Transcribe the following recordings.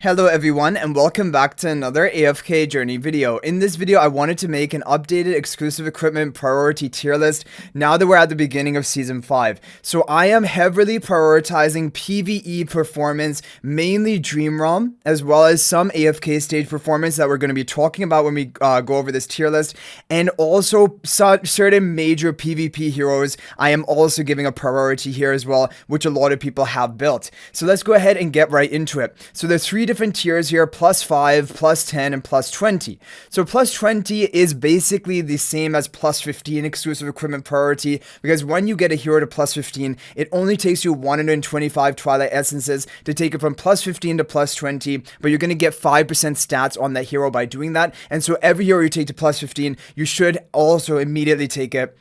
Hello everyone and welcome back to another AFK journey video. In this video I wanted to make an updated exclusive equipment priority tier list now that we're at the beginning of season 5. So I am heavily prioritizing PvE performance, mainly Dream Realm, as well as some AFK stage performance that we're going to be talking about when we go over this tier list, and also certain major PvP heroes I am also giving a priority here as well, which a lot of people have built. So let's go ahead and get right into it. So there's three different tiers here: plus 5, plus 10, and plus 20. So plus 20 is basically the same as plus 15 exclusive equipment priority, because when you get a hero to plus 15, it only takes you 125 Twilight Essences to take it from plus 15 to plus 20, but you're going to get 5% stats on that hero by doing that. And so every hero you take to plus 15, you should also immediately take it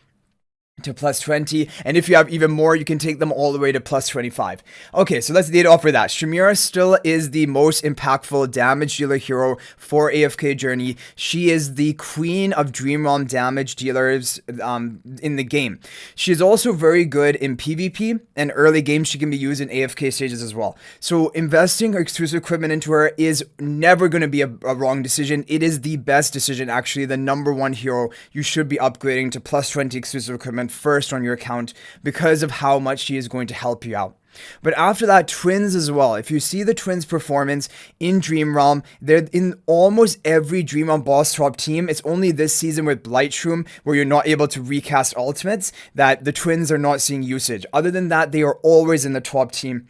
to plus 20, and if you have even more, you can take them all the way to plus 25. Okay, so let's lead off with that. Shamira still is the most impactful damage dealer hero for AFK Journey. She is the queen of Dream Realm damage dealers in the game. She is also very good in PvP, and early game she can be used in AFK stages as well. So investing her exclusive equipment into her is never going to be a wrong decision. It is the best decision, actually, the number one hero you should be upgrading to plus 20 exclusive equipment first on your account, because of how much she is going to help you out. But after that, twins as well. If you see the twins performance in Dream Realm, they're in almost every Dream Realm boss top team. It's only this season with Blightshroom, where you're not able to recast ultimates, that the twins are not seeing usage. Other than that, they are always in the top team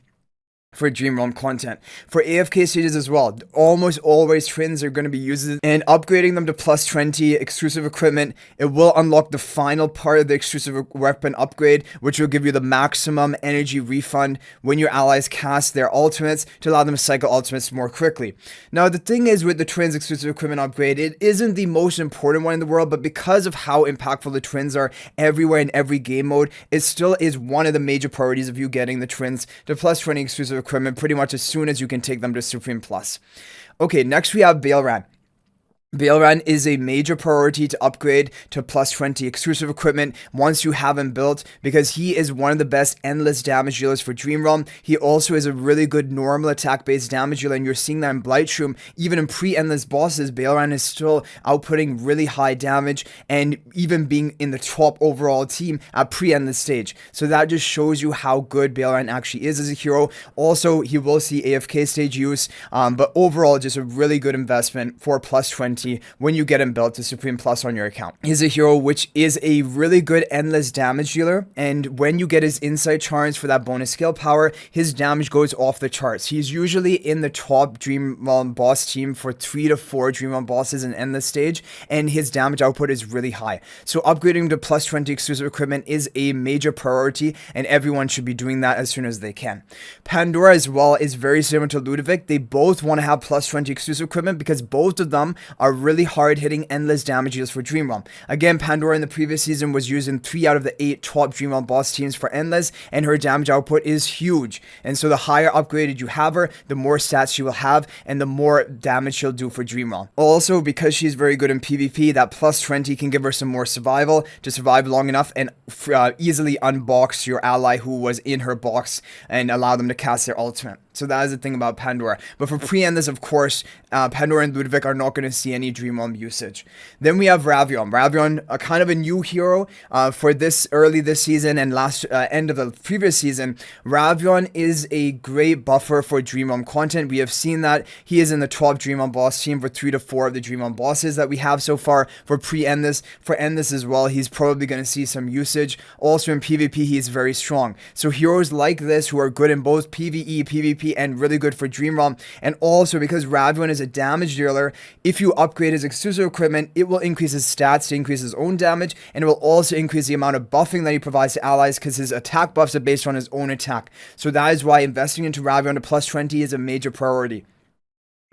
for Dream Realm content. For AFK stages as well, almost always twins are going to be used, and upgrading them to plus 20 exclusive equipment, it will unlock the final part of the exclusive weapon upgrade, which will give you the maximum energy refund when your allies cast their ultimates, to allow them to cycle ultimates more quickly. Now the thing is, with the twins exclusive equipment upgrade, it isn't the most important one in the world, but because of how impactful the twins are everywhere in every game mode, it still is one of the major priorities of you getting the twins to plus 20 exclusive equipment pretty much as soon as you can take them to Supreme Plus. Okay, next we have Baelran. Baelran is a major priority to upgrade to plus 20 exclusive equipment once you have him built, because he is one of the best endless damage dealers for Dream Realm. He also is a really good normal attack based damage dealer, and you're seeing that in Blightshroom. Even in pre-endless bosses, Baelran is still outputting really high damage, and even being in the top overall team at pre-endless stage. So that just shows you how good Baelran actually is as a hero. Also, he will see AFK stage use, but overall just a really good investment for plus 20 when you get him built to Supreme Plus on your account. He's a hero which is a really good endless damage dealer, and when you get his insight charms for that bonus skill power, his damage goes off the charts. He's usually in the top Dream Realm boss team for 3 to 4 Dream Realm bosses in endless stage, and his damage output is really high. So upgrading him to plus 20 exclusive equipment is a major priority, and everyone should be doing that as soon as they can. Pandora as well is very similar to Ludovic. They both want to have plus 20 exclusive equipment because both of them are really hard-hitting endless damage deals for Dream Realm. Again, Pandora in the previous season was used in 3 out of the 8 top Dream Realm boss teams for endless, and her damage output is huge. And so the higher upgraded you have her, the more stats she will have, and the more damage she'll do for Dream Realm. Also, because she's very good in PvP, that plus 20 can give her some more survival to survive long enough and easily unbox your ally who was in her box and allow them to cast their ultimate. So that is the thing about Pandora. But for pre-endless, of course, Pandora and Ludovic are not going to see any Dream Realm usage. Then we have Ravion. Ravion, a kind of a new hero for this season and last end of the previous season. Ravion is a great buffer for Dream Realm content. We have seen that he is in the top Dream Realm boss team for 3 to 4 of the Dream Realm bosses that we have so far for pre-endless. For endless as well, he's probably going to see some usage. Also in PvP, he is very strong. So heroes like this who are good in both PvE, PvP, and really good for Dream Realm. And also because Ravion is a damage dealer, if you upgrade his exclusive equipment, it will increase his stats to increase his own damage, and it will also increase the amount of buffing that he provides to allies, because his attack buffs are based on his own attack. So that is why investing into Ravion to plus 20 is a major priority.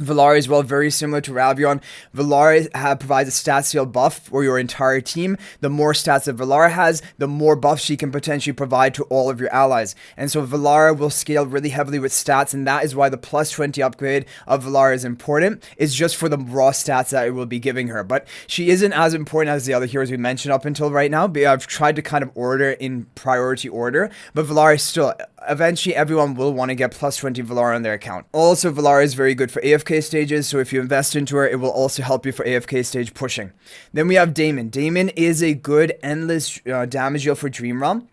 Valar as well, very similar to Ravion. Valar provides a stat seal buff for your entire team. The more stats that Valar has, the more buffs she can potentially provide to all of your allies. And so Valar will scale really heavily with stats, and that is why the plus 20 upgrade of Valar is important. It's just for the raw stats that it will be giving her. But she isn't as important as the other heroes we mentioned up until right now. But I've tried to kind of order in priority order. But Valar is still, eventually everyone will want to get plus 20 Valar on their account. Also, Valar is very good for AFK stages, so if you invest into her, it will also help you for AFK stage pushing. Then we have Daemon. Daemon is a good endless damage deal for Dream Realm.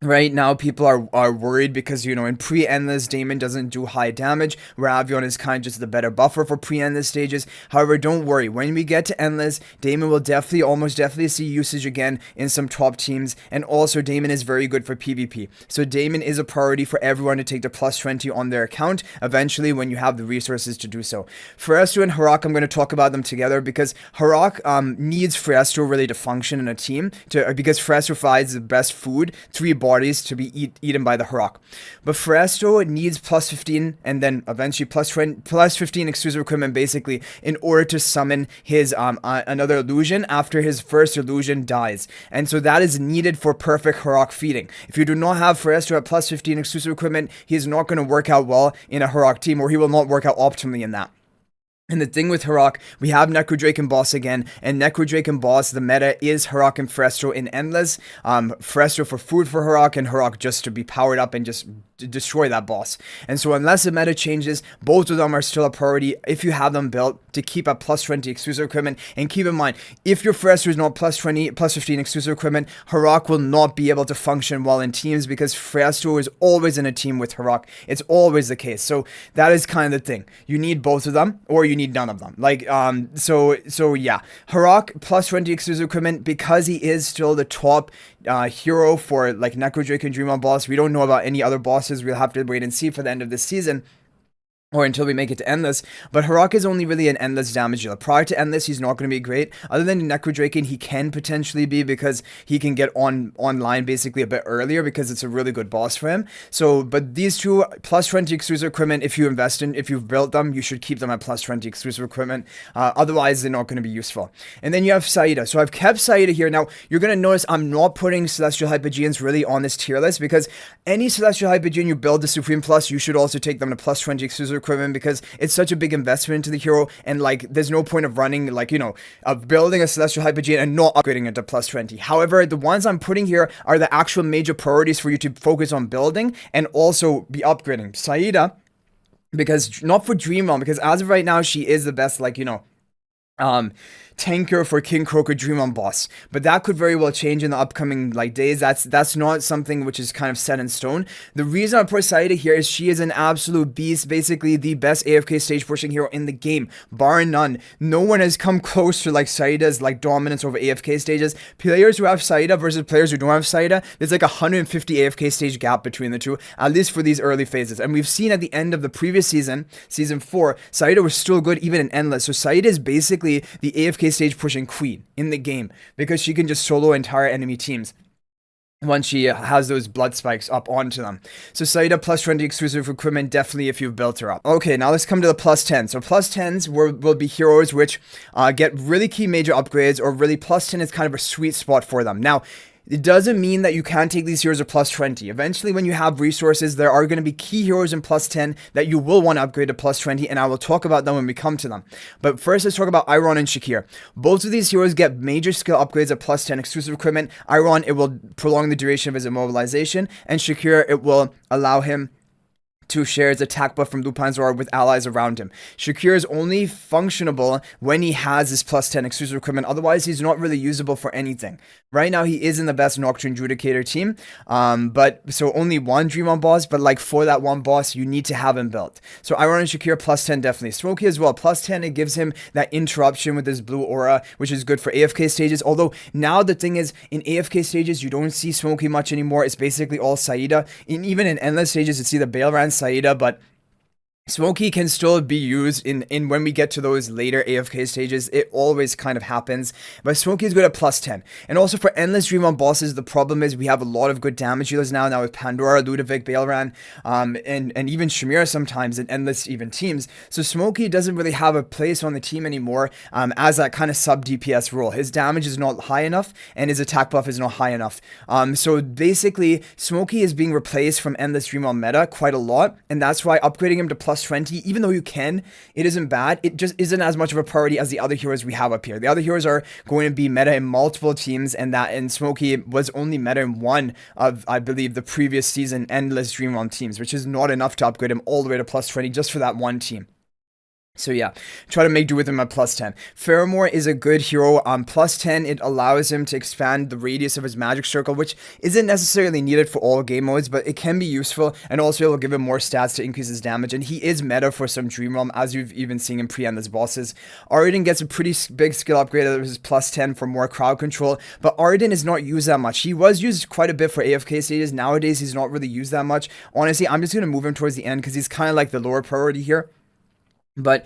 Right now, people are worried because, you know, in pre-endless, Daemon doesn't do high damage. Ravion is kind of just the better buffer for pre-endless stages. However, don't worry. When we get to endless, Daemon will almost definitely see usage again in some top teams. And also, Daemon is very good for PvP. So, Daemon is a priority for everyone to take the plus 20 on their account eventually when you have the resources to do so. Phaesto and Harak, I'm going to talk about them together because Harak needs Phaesto really to function in a team because Phaesto provides the best food, 3 bodies to be eaten by the Harak. But Phaesto needs plus 15 and then eventually plus 15 exclusive equipment basically in order to summon his another illusion after his first illusion dies. And so that is needed for perfect Harak feeding. If you do not have Phaesto at plus 15 exclusive equipment, he is not going to work out well in a Harak team, or he will not work out optimally in that. And the thing with Harak, we have Necrodrake and Boss again, and Necrodrake and Boss, the meta is Harak and Phaesto in Endless. Phaesto for food for Harak, and Harak just to be powered up and just destroy that boss. And so unless the meta changes, both of them are still a priority if you have them built to keep a plus 20 exclusive equipment. And keep in mind, if your Phaesto is not plus 20, plus 15 exclusive equipment, Harak will not be able to function well in teams because Phaesto is always in a team with Harak. It's always the case. So that is kind of the thing. You need both of them, or you need none of them. Like, so yeah. Harak plus 20 exclusive equipment, because he is still the top hero for like Necrodrake and Dream boss. We don't know about any other bosses. We'll have to wait and see for the end of this season, or until we make it to Endless. But Harak is only really an Endless damage dealer. Prior to Endless, he's not going to be great. Other than Necrodraken, he can potentially be, because he can get online basically a bit earlier because it's a really good boss for him. So, but these two, plus 20 exclusive equipment, if you've built them, you should keep them at plus 20 exclusive equipment. Otherwise, they're not going to be useful. And then you have Saida. So I've kept Saida here. Now, you're going to notice I'm not putting Celestial Hypogeans really on this tier list, because any Celestial Hypogean you build the Supreme Plus, you should also take them to plus 20 exclusive equipment, because it's such a big investment into the hero, and like there's no point of running, like, you know, of building a Celestial Hypogean and not upgrading it to plus 20. However, the ones I'm putting here are the actual major priorities for you to focus on building and also be upgrading. Saida, because not for Dream Realm, because as of right now she is the best, like, you know, tanker for King Croaker Dream boss, but that could very well change in the upcoming like days. That's not something which is kind of set in stone. The reason I put Saida here is she is an absolute beast, basically the best AFK stage pushing hero in the game, bar none. No one has come close to like Saida's like dominance over AFK stages. Players who have Saida versus players who don't have Saida, there's like 150 AFK stage gap between the two, at least for these early phases. And we've seen at the end of the previous season, season 4, Saida was still good even in Endless. So Saida is basically the AFK stage pushing queen in the game, because she can just solo entire enemy teams once she has those blood spikes up onto them. So Saida plus 20 exclusive equipment, definitely if you've built her up. Okay, now let's come to the plus 10. So plus 10s will be heroes which get really key major upgrades, or really plus 10 is kind of a sweet spot for them. Now, it doesn't mean that you can't take these heroes at plus 20. Eventually, when you have resources, there are going to be key heroes in plus 10 that you will want to upgrade to plus 20, and I will talk about them when we come to them. But first, let's talk about Iron and Shakir. Both of these heroes get major skill upgrades at plus 10 exclusive equipment. Iron, it will prolong the duration of his immobilization, and Shakir, it will allow him to share his attack buff from Lupin's Aura with allies around him. Shakir is only functionable when he has his plus 10 exclusive equipment. Otherwise, he's not really usable for anything. Right now, he is in the best Nocturne Judicator team. But so only one Dream on boss, but like for that one boss, you need to have him built. So Iron and Shakir plus 10 definitely. Smokey as well, plus 10, it gives him that interruption with his blue aura, which is good for AFK stages. Although now the thing is, in AFK stages, you don't see Smokey much anymore. It's basically all Saida. Even in Endless stages, it's either Baelran, Saida, but Smokey can still be used in when we get to those later AFK stages. It always kind of happens. But Smokey is good at plus 10. And also for endless dream on bosses, the problem is we have a lot of good damage dealers now with Pandora, Ludovic, Baelran, and even Shamira sometimes in endless even teams. So Smokey doesn't really have a place on the team anymore as that kind of sub DPS role. His damage is not high enough and his attack buff is not high enough. So basically, Smokey is being replaced from endless dream on meta quite a lot, and that's why upgrading him to plus 20, even though you can, it isn't bad. It just isn't as much of a priority as the other heroes we have up here. The other heroes are going to be meta in multiple teams, and Smokey was only meta in one of, I believe, the previous season endless dream on teams, which is not enough to upgrade him all the way to plus 20 just for that one team. So yeah, try to make do with him at plus 10. Pheromore is a good hero. Plus 10, it allows him to expand the radius of his magic circle, which isn't necessarily needed for all game modes, but it can be useful, and also it will give him more stats to increase his damage, and he is meta for some Dream Realm, as you've even seen in pre-endless bosses. Arden gets a pretty big skill upgrade that was plus 10 for more crowd control, but Arden is not used that much. He was used quite a bit for AFK stages. Nowadays, he's not really used that much. Honestly, I'm just going to move him towards the end because he's kind of like the lower priority here. But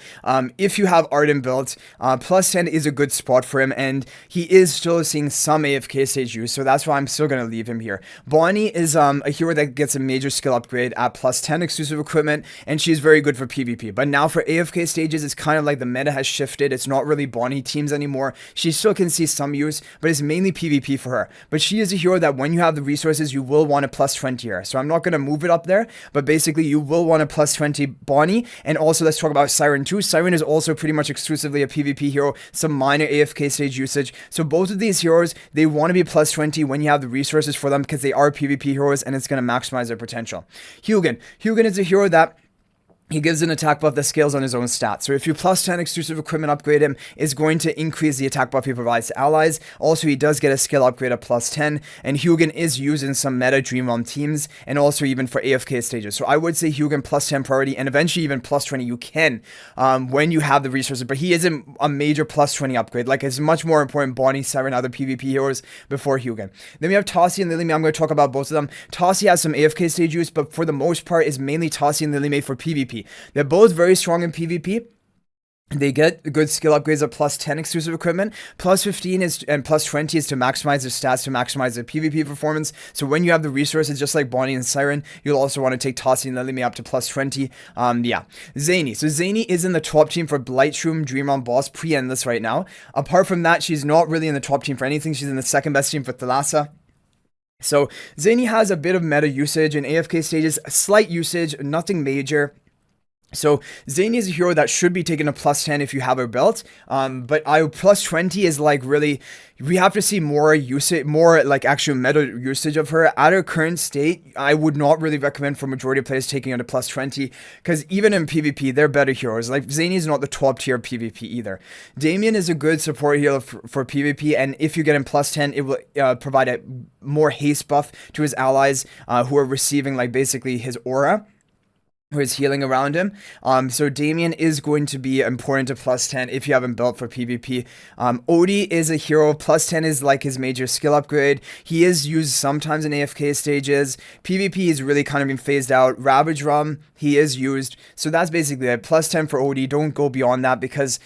if you have Arden built, plus 10 is a good spot for him, and he is still seeing some AFK stage use, so that's why I'm still going to leave him here. Bonnie is a hero that gets a major skill upgrade at plus 10 exclusive equipment, and she's very good for PvP. But now for AFK stages, it's kind of like the meta has shifted. It's not really Bonnie teams anymore. She still can see some use, but it's mainly PvP for her. But she is a hero that when you have the resources, you will want a plus 20 here. So I'm not going to move it up there, but basically you will want a plus 20 Bonnie. And also let's talk about Siren too. Siren is also pretty much exclusively a PvP hero, some minor AFK stage usage. So both of these heroes, they want to be plus 20 when you have the resources for them because they are PvP heroes and it's going to maximize their potential. Hugin is a hero that he gives an attack buff that scales on his own stats. So if you plus 10 exclusive equipment upgrade him, it's going to increase the attack buff he provides to allies. Also, he does get a skill upgrade at plus 10. And Hugin is used in some meta Dream Realm teams and also even for AFK stages. So I would say Hugin plus 10 priority and eventually even plus 20 you can when you have the resources. But he isn't a major plus 20 upgrade. Like, it's much more important Bonnie, Siren, other PvP heroes before Hugin. Then we have Tassi and Lilymay. I'm going to talk about both of them. Tassi has some AFK stage use, but for the most part is mainly Tassi and Lilymay for PvP. They're both very strong in PvP. They get good skill upgrades at plus 10 exclusive equipment. Plus 15 is and plus 20 is to maximize their stats, to maximize their PvP performance. So when you have the resources, just like Bonnie and Siren, you'll also want to take Tassi and Lilymay up to plus 20. Yeah. Zany. So Zany is in the top team for Blightshroom Dream on Boss pre-endless right now. Apart from that, she's not really in the top team for anything. She's in the second best team for Thalassa. So Zany has a bit of meta usage in AFK stages, slight usage, nothing major. So Zany is a hero that should be taken to plus 10 if you have her belt, but plus 20 is like really, we have to see more usage, more like actual meta usage of her. At her current state, I would not really recommend for majority of players taking her to plus 20, because even in PvP, they're better heroes. Like Zany is not the top tier PvP either. Damien is a good support hero for PvP, and if you get him plus 10, it will provide a more haste buff to his allies who are receiving like basically his aura, who is healing around him. So Damien is going to be important to plus 10 if you haven't built for PvP. Odie is a hero. Plus 10 is like his major skill upgrade. He is used sometimes in AFK stages. PvP is really kind of been phased out. Ravage Rum, he is used. So that's basically it. Plus 10 for Odie. Don't go beyond that because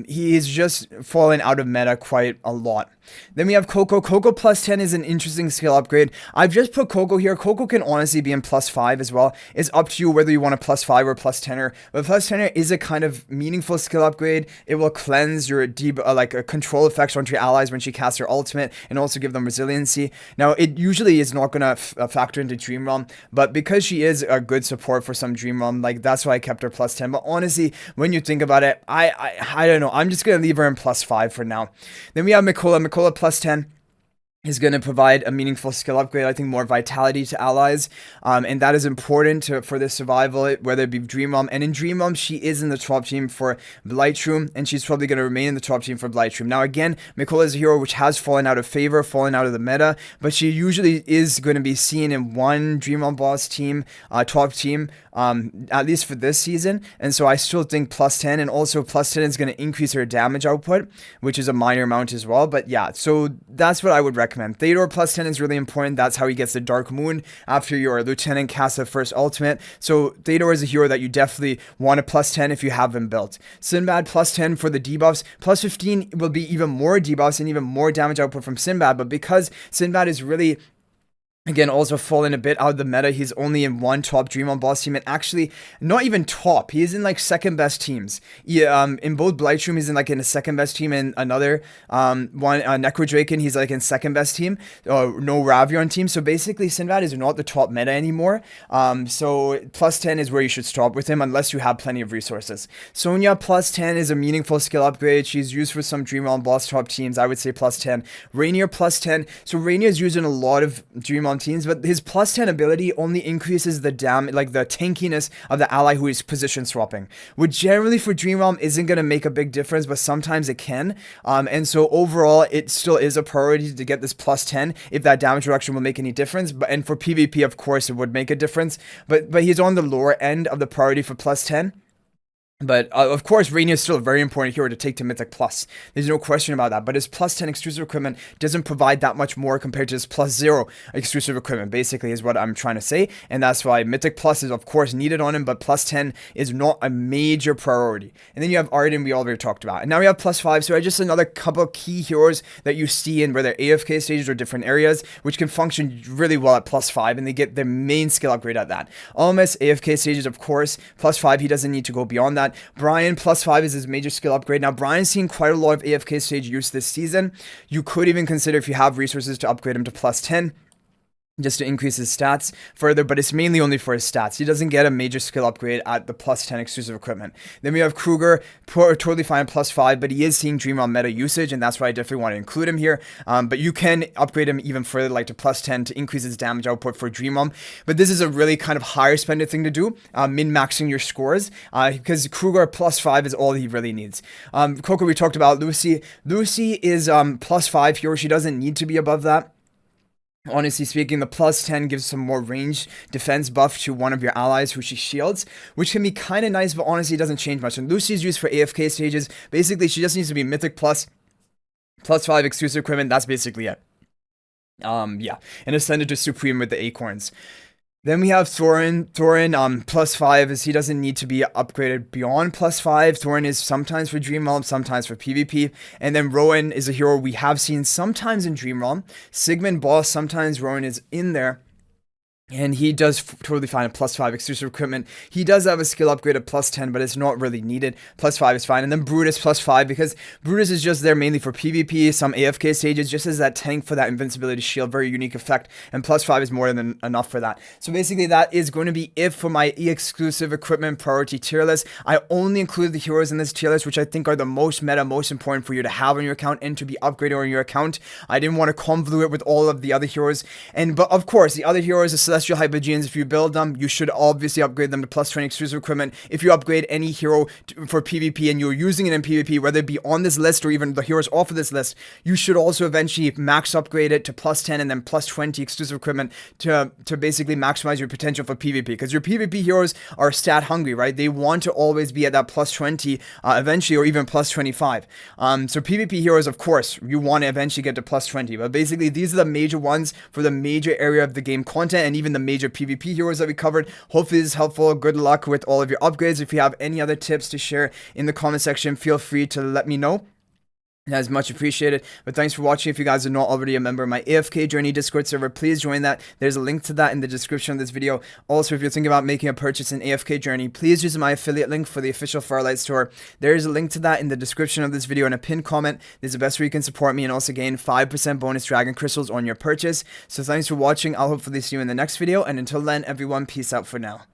he is just fallen out of meta quite a lot. Then we have Coco. Coco plus 10 is an interesting skill upgrade. I've just put Coco here. Coco can honestly be in plus 5 as well. It's up to you whether you want a plus 5 or plus 10er. But plus 10er is a kind of meaningful skill upgrade. It will cleanse your control effects onto your allies when she casts her ultimate and also give them resiliency. Now, it usually is not going to factor into Dream Realm, but because she is a good support for some Dream Realm, like that's why I kept her plus 10. But honestly, when you think about it, I don't know. I'm just going to leave her in plus 5 for now. Then we have Mikola. Mikola plus 10 is going to provide a meaningful skill upgrade, I think more vitality to allies, and that is important for the survival, whether it be Dream Realm. And in Dream Realm, she is in the top team for Blightshroom, and she's probably going to remain in the top team for Blightshroom. Now again, Mikola is a hero which has fallen out of favor, fallen out of the meta, but she usually is going to be seen in one Dream Realm boss team, top team, at least for this season. And so I still think plus 10, and also plus 10 is going to increase her damage output, which is a minor amount as well. But yeah, so that's what I would recommend. recommend. Theodore plus 10 is really important. That's how he gets the Dark Moon after your Lieutenant casts the first ultimate. So Theodore is a hero that you definitely want a plus 10 if you have him built. Sinbad plus 10 for the debuffs. Plus 15 will be even more debuffs and even more damage output from Sinbad. But because Sinbad is really, again, also fallen a bit out of the meta. He's only in one top Dream on boss team, and actually not even top. He is in like second best teams. Yeah, in both Blightstream, he's in like in a second best team, and another one, Necrodraken, he's like in second best team. No Ravion team. So basically, Sinbad is not the top meta anymore. So plus 10 is where you should stop with him unless you have plenty of resources. Sonya plus 10 is a meaningful skill upgrade. She's used for some Dream on boss top teams. I would say plus 10. Rainier plus 10. So Rainier is used in a lot of Dream on teams, but his plus 10 ability only increases the like the tankiness of the ally who is position swapping, which generally for Dream Realm isn't going to make a big difference, but sometimes it can. And so overall, it still is a priority to get this plus 10 if that damage reduction will make any difference. But and for PvP, of course, it would make a difference. But he's on the lower end of the priority for plus 10. But of course, Rainier is still a very important hero to take to Mythic Plus. There's no question about that. But his plus 10 exclusive equipment doesn't provide that much more compared to his plus 0 exclusive equipment, basically, is what I'm trying to say. And that's why Mythic Plus is, of course, needed on him, but plus 10 is not a major priority. And then you have Arden, we already talked about. And now we have plus 5. So just another couple key heroes that you see in whether AFK stages or different areas, which can function really well at plus 5, and they get their main skill upgrade at that. Almost AFK stages, of course, plus 5, he doesn't need to go beyond that. Brian plus 5 is his major skill upgrade. Now, Brian's seen quite a lot of AFK stage use this season. You could even consider, if you have resources, to upgrade him to plus 10. Just to increase his stats further, but it's mainly only for his stats. He doesn't get a major skill upgrade at the plus 10 exclusive equipment. Then we have Kruger, totally fine plus 5, but he is seeing Dream on meta usage, and that's why I definitely want to include him here. But you can upgrade him even further, like to plus 10 to increase his damage output for Dream on. But this is a really kind of higher spended thing to do, min-maxing your scores, because Kruger plus 5 is all he really needs. Coco, we talked about Lucy. Lucy is plus 5 here. She doesn't need to be above that. Honestly speaking, the plus 10 gives some more range defense buff to one of your allies who she shields, which can be kind of nice, but honestly, it doesn't change much. And Lucy is used for AFK stages. Basically, she just needs to be Mythic plus 5 exclusive equipment. That's basically it. Yeah, and ascended to Supreme with the Acorns. Then we have Thorin. Thorin, plus 5 is he doesn't need to be upgraded beyond plus 5. Thorin is sometimes for Dream Realm, sometimes for PvP. And then Rowan is a hero we have seen sometimes in Dream Realm. Sigmund boss, sometimes Rowan is in there. And he does totally fine at plus 5 exclusive equipment. He does have a skill upgrade at plus 10, but it's not really needed. Plus 5 is fine. And then Brutus plus 5, because Brutus is just there mainly for PvP, some AFK stages, just as that tank for that invincibility shield, very unique effect. And plus 5 is more than enough for that. So basically that is going to be it for my exclusive equipment priority tier list. I only included the heroes in this tier list, which I think are the most meta, most important for you to have on your account and to be upgraded on your account. I didn't want to convolute it with all of the other heroes. But of course, the other heroes, the Celestial Hypogeans, if you build them, you should obviously upgrade them to plus 20 exclusive equipment. If you upgrade any hero for PvP and you're using it in PvP, whether it be on this list or even the heroes off of this list, you should also eventually max upgrade it to plus 10 and then plus 20 exclusive equipment to basically maximize your potential for PvP. Because your PvP heroes are stat hungry, right? They want to always be at that plus 20 eventually, or even plus 25. So PvP heroes, of course, you want to eventually get to plus 20. But basically, these are the major ones for the major area of the game content and even the major PvP heroes that we covered. Hopefully this is helpful. Good luck with all of your upgrades. If you have any other tips to share in the comment section, feel free to let me know. That is much appreciated. But thanks for watching. If you guys are not already a member of my AFK Journey Discord server, please join that. There's a link to that in the description of this video. Also, if you're thinking about making a purchase in AFK Journey, please use my affiliate link for the official Firelight store. There is a link to that in the description of this video and a pinned comment. There's the best way you can support me and also gain 5% bonus dragon crystals on your purchase. So thanks for watching. I'll hopefully see you in the next video. And until then, everyone, peace out for now.